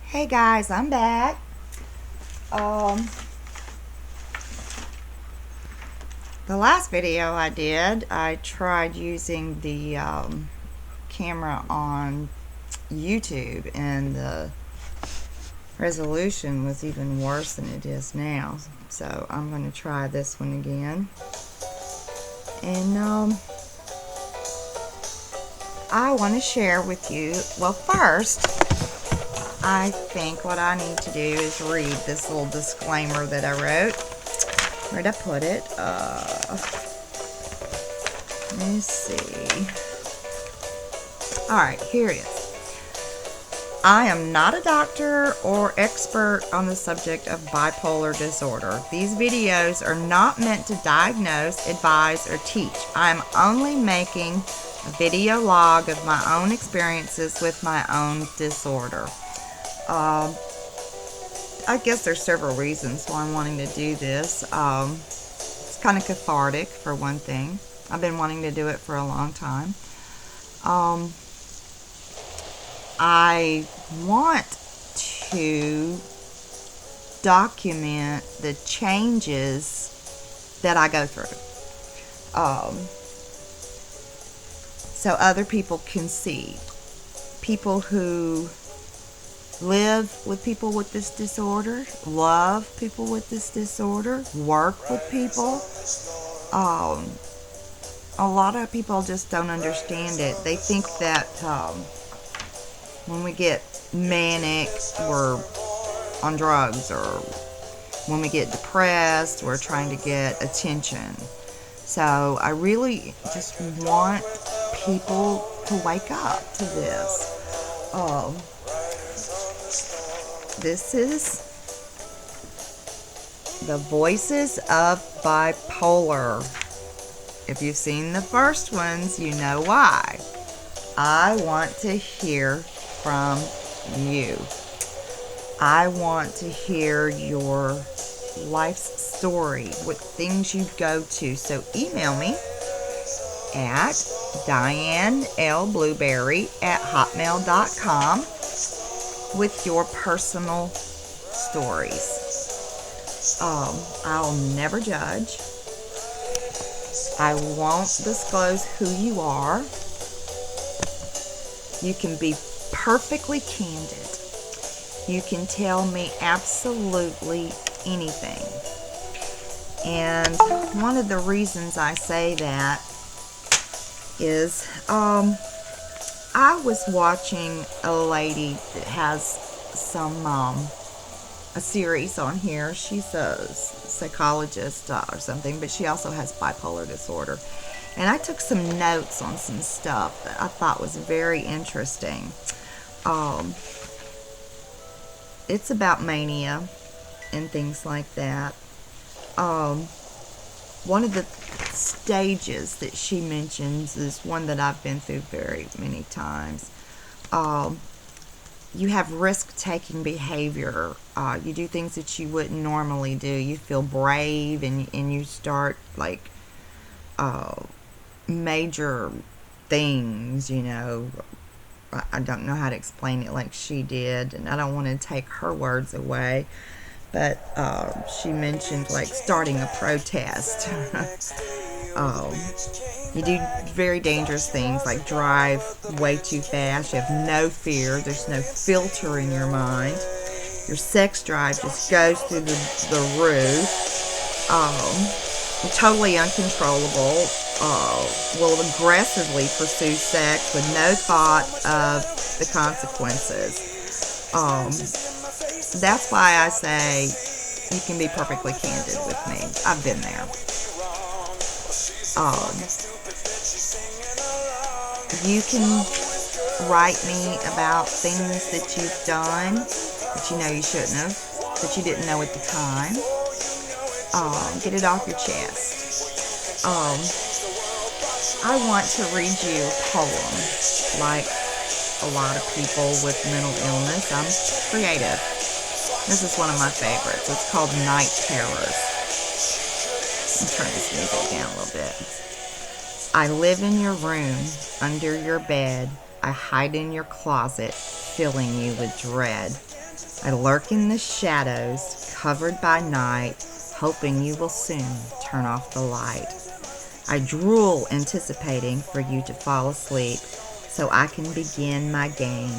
Hey guys, I'm back. The last video I did, I tried using the camera on YouTube, and the resolution was even worse than it is now. So I'm going to try this one again. And I want to share with you, well, first, I think what I need to do is read this little disclaimer that I wrote. Where'd I put it? Let me see. Alright, here it is. I am not a doctor or expert on the subject of bipolar disorder. These videos are not meant to diagnose, advise, or teach. I am only making a video log of my own experiences with my own disorder. I guess there's several reasons why I'm wanting to do this. It's kind of cathartic, for one thing. I've been wanting to do it for a long time. I want to document the changes that I go through, so other people can see. People who live with people with this disorder, love people with this disorder, work with people. A lot of people just don't understand it. They think that when we get manic, we're on drugs, or when we get depressed, we're trying to get attention. So I really just want people to wake up to this. This is the Voices of Bipolar. If you've seen the first ones, you know why. I want to hear from you. I want to hear your life's story, what things you go to. So email me at dianelblueberry@hotmail.com with your personal stories. I'll never judge. I won't disclose who you are. You can be perfectly candid. You can tell me absolutely anything. And one of the reasons I say that is I was watching a lady that has a series on here. She's a psychologist or something, but she also has bipolar disorder. And I took some notes on some stuff that I thought was very interesting. It's about mania and things like that. One of the stages that she mentions is one that I've been through very many times. You have risk-taking behavior. You do things that you wouldn't normally do. You feel brave, and you start like major things, I don't know how to explain it like she did, and I don't want to take her words away, but she mentioned like starting a protest. You do very dangerous things like drive way too fast. You have no fear. There's no filter in your mind. Your sex drive just goes through the roof. You're totally uncontrollable. Will aggressively pursue sex with no thought of the consequences. That's why I say you can be perfectly candid with me. I've been there. You can write me about things that you've done that you know you shouldn't have, that you didn't know at the time. Get it off your chest. I want to read you a poem. Like a lot of people with mental illness, I'm creative. This is one of my favorites. It's called Night Terrors. Let me turn this music down a little bit. I live in your room, under your bed. I hide in your closet, filling you with dread. I lurk in the shadows, covered by night, hoping you will soon turn off the light. I drool, anticipating for you to fall asleep so I can begin my game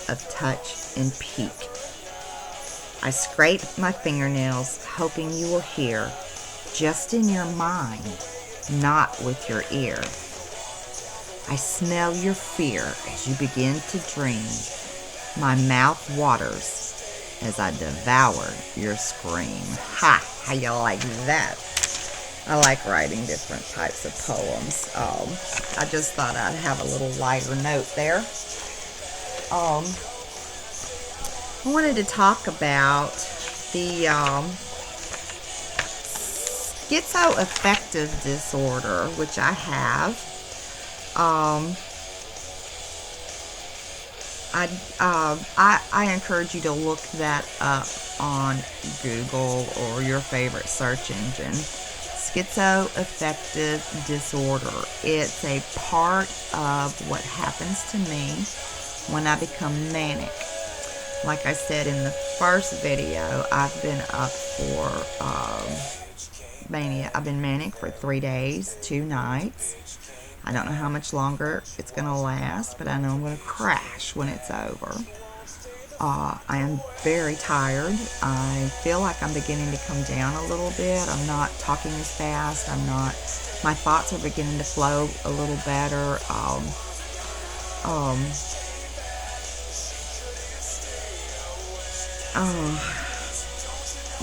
of touch and peek. I scrape my fingernails, hoping you will hear, just in your mind, not with your ear. I smell your fear as you begin to dream. My mouth waters as I devour your scream. Ha! How you like that? I like writing different types of poems. I just thought I'd have a little lighter note there. I wanted to talk about the schizoaffective disorder, which I have. I encourage you to look that up on Google or your favorite search engine. Schizoaffective disorder. It's a part of what happens to me when I become manic. Like I said in the first video, I've been up for mania. I've been manic for 3 days, 2 nights. I don't know how much longer it's going to last, but I know I'm going to crash when it's over. I am very tired. I feel like I'm beginning to come down a little bit. I'm not talking as fast. My thoughts are beginning to flow a little better.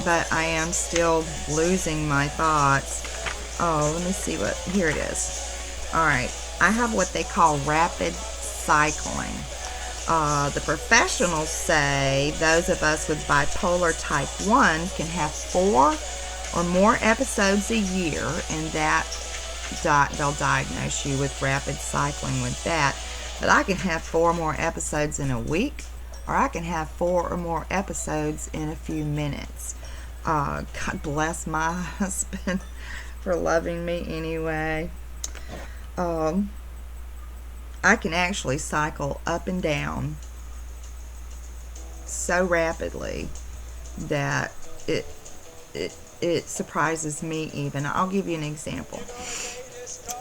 But I am still losing my thoughts. Let me see here it is. Alright, I have what they call rapid cycling. The professionals say those of us with bipolar type 1 can have 4 or more episodes a year, and that they'll diagnose you with rapid cycling with that. But I can have 4 more episodes in a week, or I can have 4 or more episodes in a few minutes. God bless my husband for loving me anyway. I can actually cycle up and down so rapidly that it surprises me even. I'll give you an example.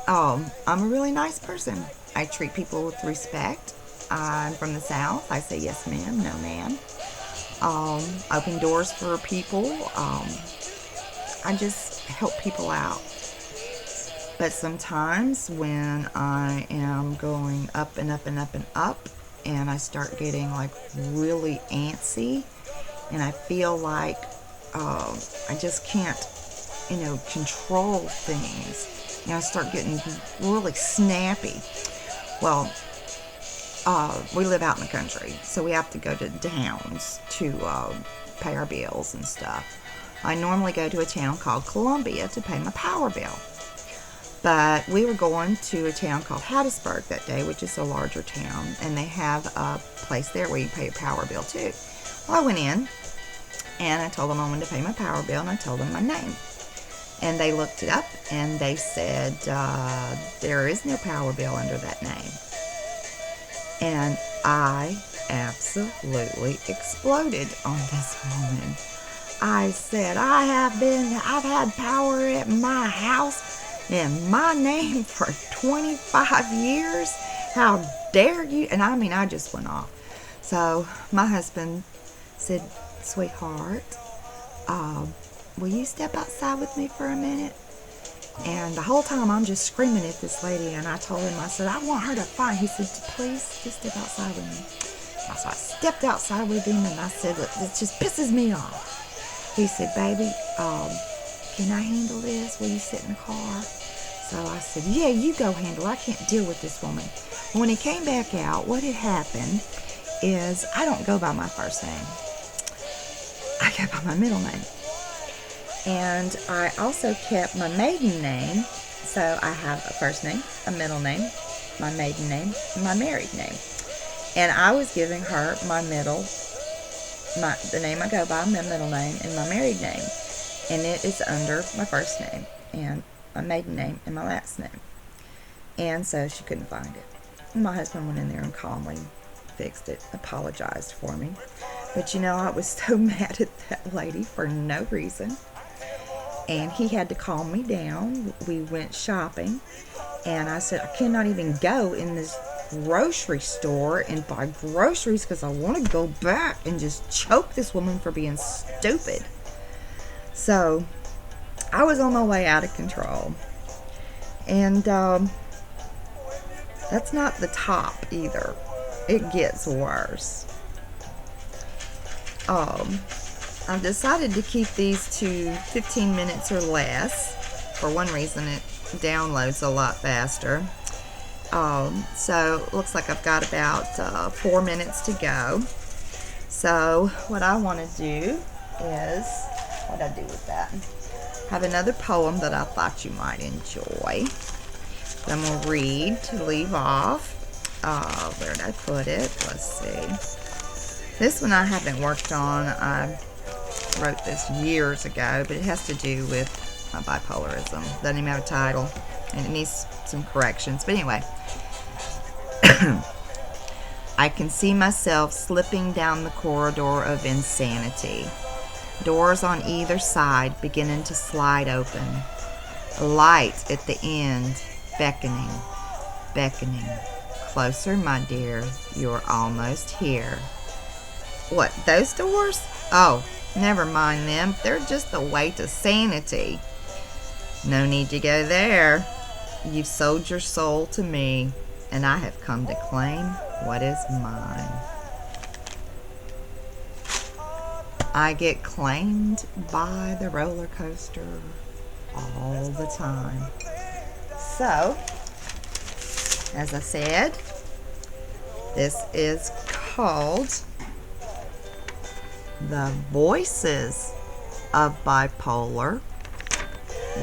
I'm a really nice person. I treat people with respect. I'm from the South. I say yes ma'am, no ma'am. Open doors for people. I just help people out. But sometimes when I am going up and up and up and up, and I start getting like really antsy, and I feel like I just can't, control things, and I start getting really snappy. Well, we live out in the country, so we have to go to towns to pay our bills and stuff. I normally go to a town called Columbia to pay my power bill. But we were going to a town called Hattiesburg that day, which is a larger town, and they have a place there where you pay your power bill too. Well, I went in, and I told them I wanted to pay my power bill, and I told them my name. And they looked it up, and they said, there is no power bill under that name. And I absolutely exploded on this woman. I said, I've had power at my house in my name for 25 years. How dare you? And I just went off. So my husband said, sweetheart, will you step outside with me for a minute? And the whole time I'm just screaming at this lady, and I told him, I said, I want her to fight. He said, please, just step outside with me. So I stepped outside with him, and I said, it just pisses me off. He said, baby, can I handle this? Will you sit in the car? So I said, yeah, you go handle it. I can't deal with this woman. When he came back out, what had happened is I don't go by my first name. I go by my middle name. And I also kept my maiden name. So I have a first name, a middle name, my maiden name, and my married name. And I was giving her the name I go by, my middle name, and my married name. And it is under my first name and my maiden name and my last name. And so she couldn't find it. And my husband went in there and calmly fixed it, apologized for me. But you know, I was so mad at that lady for no reason. And he had to calm me down. We went shopping. And I said, I cannot even go in this grocery store and buy groceries because I want to go back and just choke this woman for being stupid. So I was on my way out of control. And that's not the top either. It gets worse. I've decided to keep these to 15 minutes or less. For one reason, it downloads a lot faster. So it looks like I've got about 4 minutes to go. So what I want to do is, what I do with that? Have another poem that I thought you might enjoy. I'm going to read to leave off. Where did I put it? Let's see. This one I haven't worked on. I wrote this years ago, but it has to do with my bipolarism. Doesn't even have a title, and it needs some corrections. But anyway, I can see myself slipping down the corridor of insanity. Doors on either side beginning to slide open. A light at the end beckoning, beckoning. Closer, my dear, you're almost here. What, those doors? Oh, never mind them. They're just the way to sanity. No need to go there. You've sold your soul to me, and I have come to claim what is mine. I get claimed by the roller coaster all the time. So, as I said, this is called The Voices of Bipolar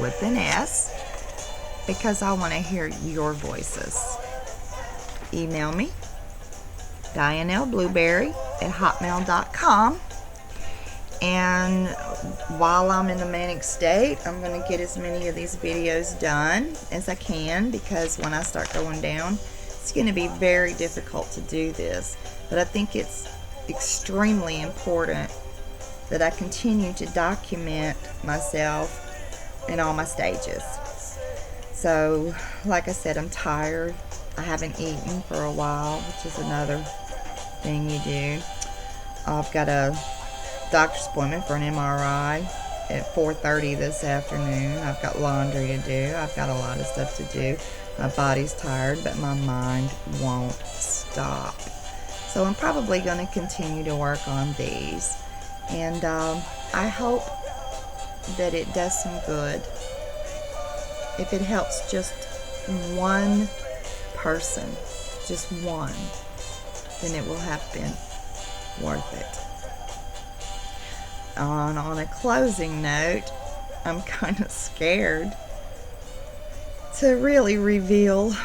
with an S, because I want to hear your voices. Email me, DianeLBlueberry@hotmail.com. And while I'm in the manic state, I'm going to get as many of these videos done as I can, because when I start going down, it's going to be very difficult to do this. But I think it's extremely important that I continue to document myself in all my stages. So, like I said, I'm tired. I haven't eaten for a while, which is another thing you do. I've got a doctor's appointment for an MRI at 4:30 this afternoon. I've got laundry to do. I've got a lot of stuff to do. My body's tired, but my mind won't stop. So I'm probably going to continue to work on these. And I hope that it does some good. If it helps just one person, just one, then it will have been worth it. On a closing note, I'm kind of scared to really reveal,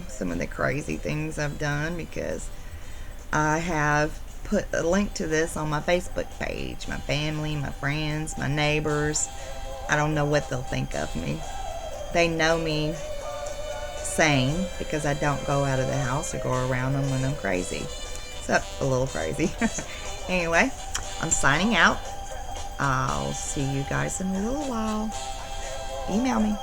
some of the crazy things I've done, because I have put a link to this on my Facebook page. My family, my friends, my neighbors, I don't know what they'll think of me. They know me sane because I don't go out of the house or go around them when I'm crazy. So, a little crazy. Anyway, I'm signing out. I'll see you guys in a little while. Email me.